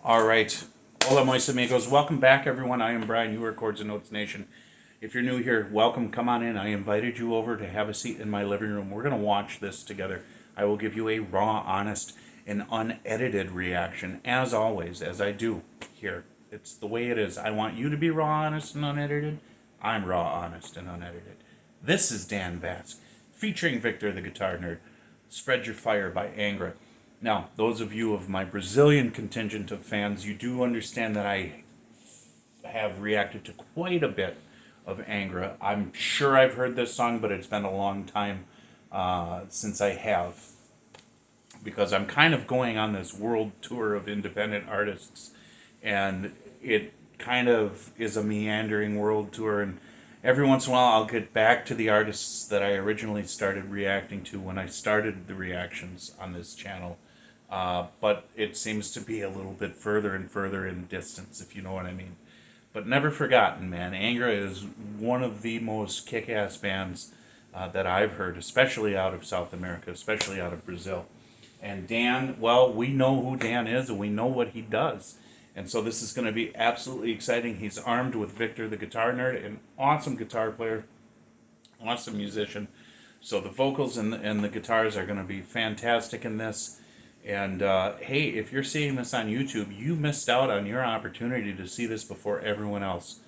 All right. Hola, mis amigos. Welcome back, everyone. I am Brian. You are Chords and Notes Nation. If you're new here, welcome. Come on in. I invited you over to have a seat in my living room. We're going to watch this together. I will give you a raw, honest, and unedited reaction, as always, as I do here. It's the way it is. I want you to be raw, honest, and unedited. I'm raw, honest, and unedited. This is Dan Vasc, featuring Victor the Guitar Nerd. Spread Your Fire by Angra. Now, those of you of my Brazilian contingent of fans, you do understand that I have reacted to quite a bit of Angra. I'm sure I've heard this song, but it's been a long time since I have, because I'm kind of going on this world tour of independent artists, and it kind of is a meandering world tour, and every once in a while I'll get back to the artists that I originally started reacting to when I started the reactions on this channel. But it seems to be a little bit further and further in distance, if you know what I mean. But never forgotten, man. Angra is one of the most kick-ass bands that I've heard, especially out of South America, especially out of Brazil. And Dan, well, we know who Dan is and we know what he does. And so this is going to be absolutely exciting. He's armed with Victor the Guitar Nerd, an awesome guitar player, awesome musician. So the vocals and the guitars are going to be fantastic in this. And hey, if you're seeing this on YouTube, you missed out on your opportunity to see this before everyone else.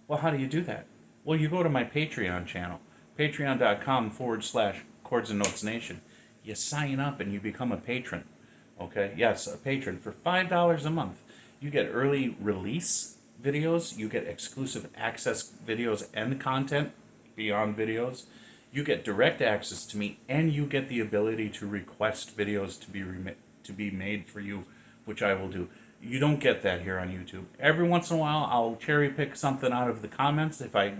Well, how do you do that? Well, you go to my Patreon channel, patreon.com/Chords and Notes Nation. You sign up and you become a patron. Okay? Yes, a patron. For $5 a month, you get early release videos, you get exclusive access videos and content beyond videos. You get direct access to me, and you get the ability to request videos to be made for you, which I will do. You don't get that here on YouTube. Every once in a while, I'll cherry pick something out of the comments if I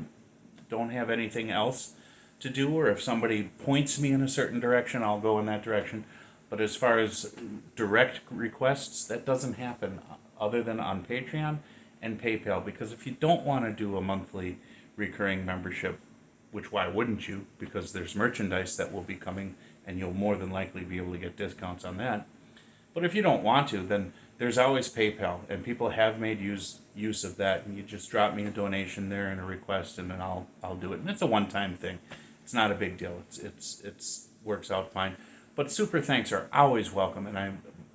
don't have anything else to do, or if somebody points me in a certain direction, I'll go in that direction. But as far as direct requests, that doesn't happen other than on Patreon and PayPal, because if you don't want to do a monthly recurring membership, which why wouldn't you? Because there's merchandise that will be coming, and you'll more than likely be able to get discounts on that. But if you don't want to, then there's always PayPal, and people have made use of that, and you just drop me a donation there and a request, and then I'll do it. And it's a one-time thing. It's not a big deal. It's works out fine. But super thanks are always welcome, and I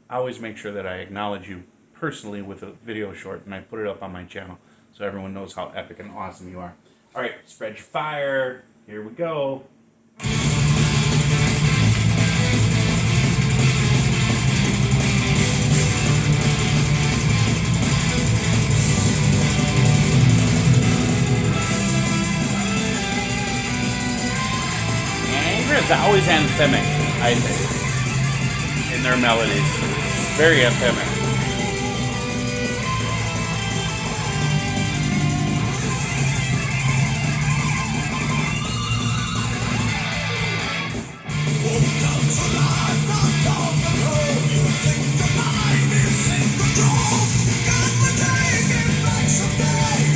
always make sure that I acknowledge you personally with a video short, and I put it up on my channel so everyone knows how epic and awesome you are. All right, spread your fire. Here we go. Angra is always anthemic, I think, in their melodies. Very anthemic.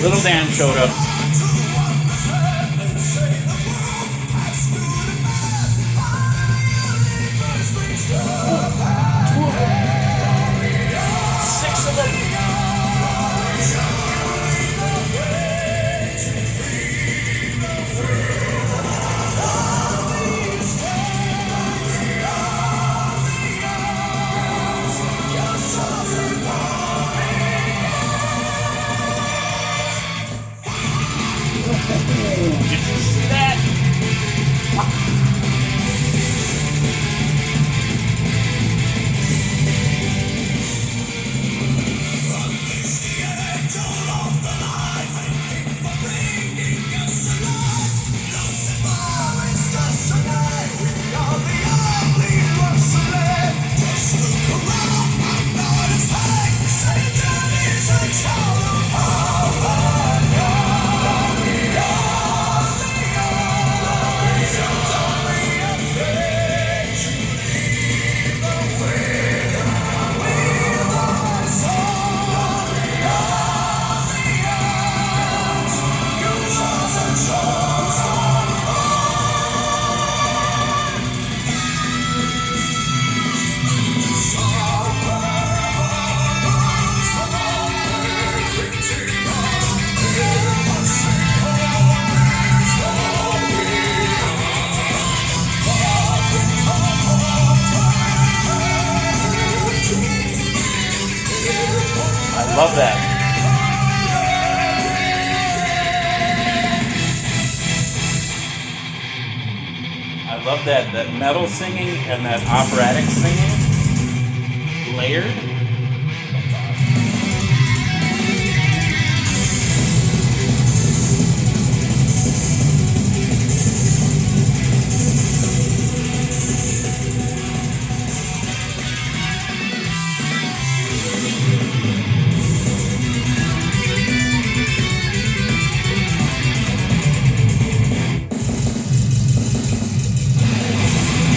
Little Dan showed up. Six of them. Love that. I love that metal singing and that operatic singing layered.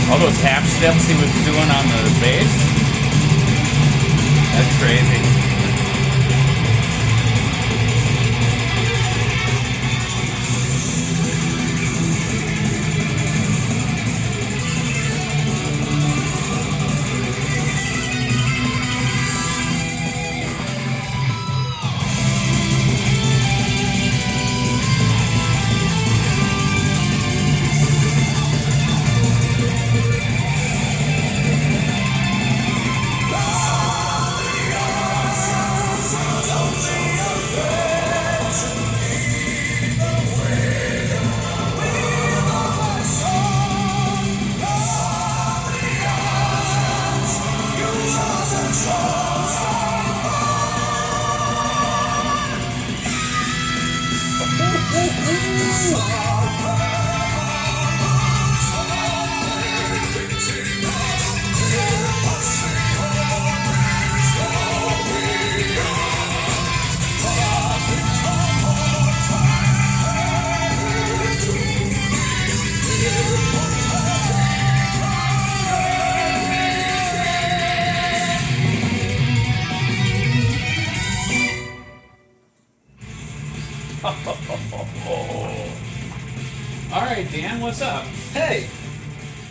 All those half steps he was doing on the bass. That's crazy. All right, Dan, what's up? Hey,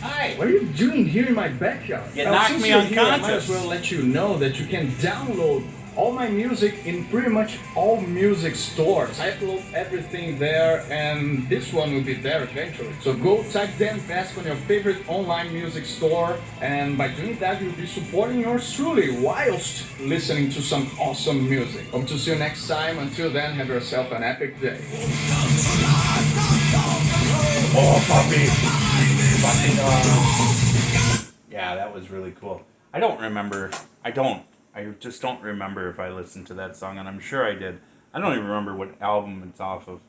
Hi. what are you doing here in my backyard? You Now, knocked since me you're here, I might unconscious. as well let you know that you can download all my music in pretty much all music stores. I upload everything there, and this one will be there eventually. So go type Dan Vasc on your favorite online music store, and by doing that, you'll be supporting yours truly whilst listening to some awesome music. Hope to see you next time. Until then, have yourself an epic day. Oh, puppy. Yeah, that was really cool. I don't remember. I just don't remember if I listened to that song, and I'm sure I did. I don't even remember what album it's off of.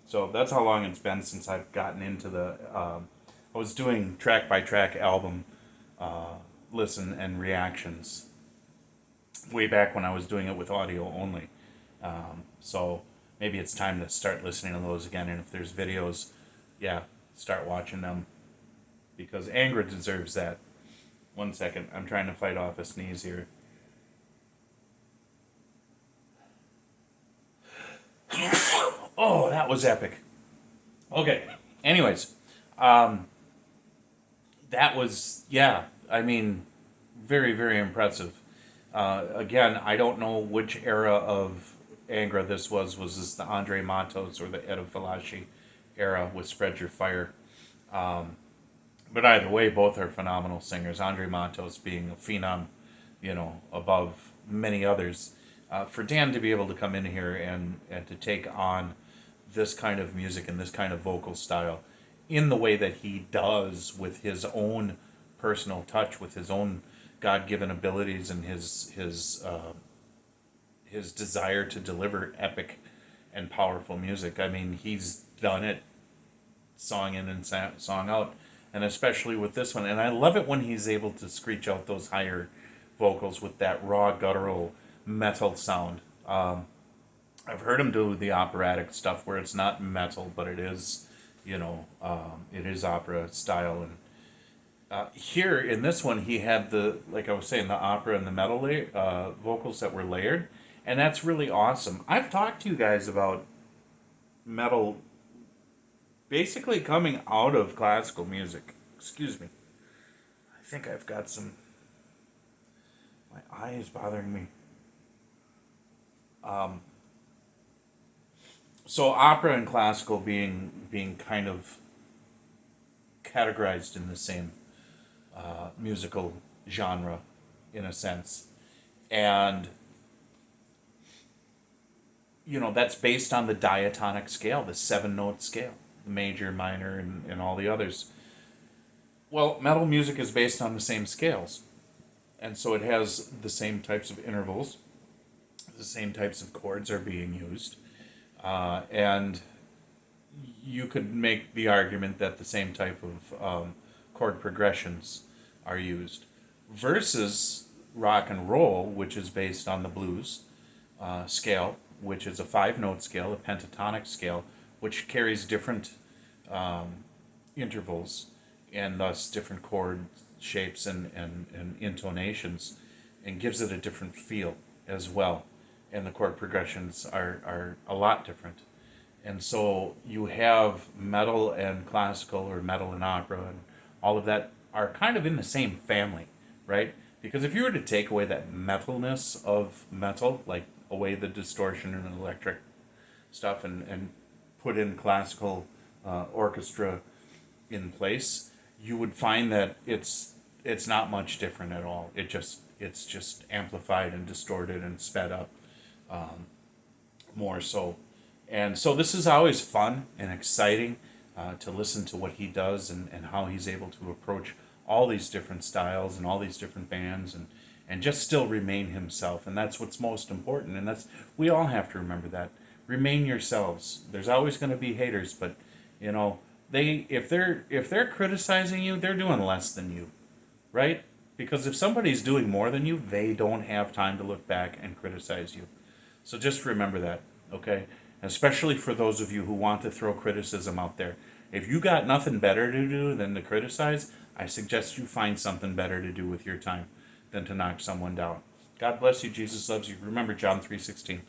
So that's how long it's been since I've gotten into the. I was doing track by track album listen and reactions way back when I was doing it with audio only. So maybe it's time to start listening to those again, and if there's videos, yeah, start watching them. Because Angra deserves that. 1 second, I'm trying to fight off a sneeze here. Oh, that was epic. Okay, anyways, that was, yeah, I mean, very, very impressive. Again, I don't know which era of Angra this was. Was this the Andre Matos or the Ed Falashi era with Spread Your Fire? But either way, both are phenomenal singers. Andre Matos being a phenom, above many others. For Dan to be able to come in here and to take on this kind of music and this kind of vocal style in the way that he does with his own personal touch, with his own God-given abilities and his desire to deliver epic and powerful music. I mean, he's done it song in and song out. And especially with this one. And I love it when he's able to screech out those higher vocals with that raw, guttural metal sound. I've heard him do the operatic stuff where it's not metal, but it is, it is opera style. And here in this one, he had like I was saying, the opera and the metal vocals that were layered. And that's really awesome. I've talked to you guys about metal basically coming out of classical music. Excuse me. I think I've got my eye is bothering me. So opera and classical being kind of categorized in the same musical genre, in a sense. And that's based on the diatonic scale, the 7-note scale, the major, minor, and all the others. Well, metal music is based on the same scales. And so it has the same types of intervals, the same types of chords are being used. And you could make the argument that the same type of chord progressions are used. Versus rock and roll, which is based on the blues scale, which is a 5-note scale, a pentatonic scale, which carries different intervals and thus different chord shapes and intonations, and gives it a different feel as well. And the chord progressions are a lot different. And so you have metal and classical, or metal and opera, and all of that are kind of in the same family, right? Because if you were to take away that metalness of metal, like away the distortion and electric stuff, and put in classical orchestra in place, you would find that it's not much different at all. It's just amplified and distorted and sped up, more so. And so this is always fun and exciting to listen to what he does, and how he's able to approach all these different styles and all these different bands, and just still remain himself. And that's what's most important. And we all have to remember that. Remain yourselves. There's always going to be haters, but if they're criticizing you, they're doing less than you, right? Because if somebody's doing more than you, they don't have time to look back and criticize you. So just remember that, okay? Especially for those of you who want to throw criticism out there. If you got nothing better to do than to criticize, I suggest you find something better to do with your time than to knock someone down. God bless you. Jesus loves you. Remember John 3:16.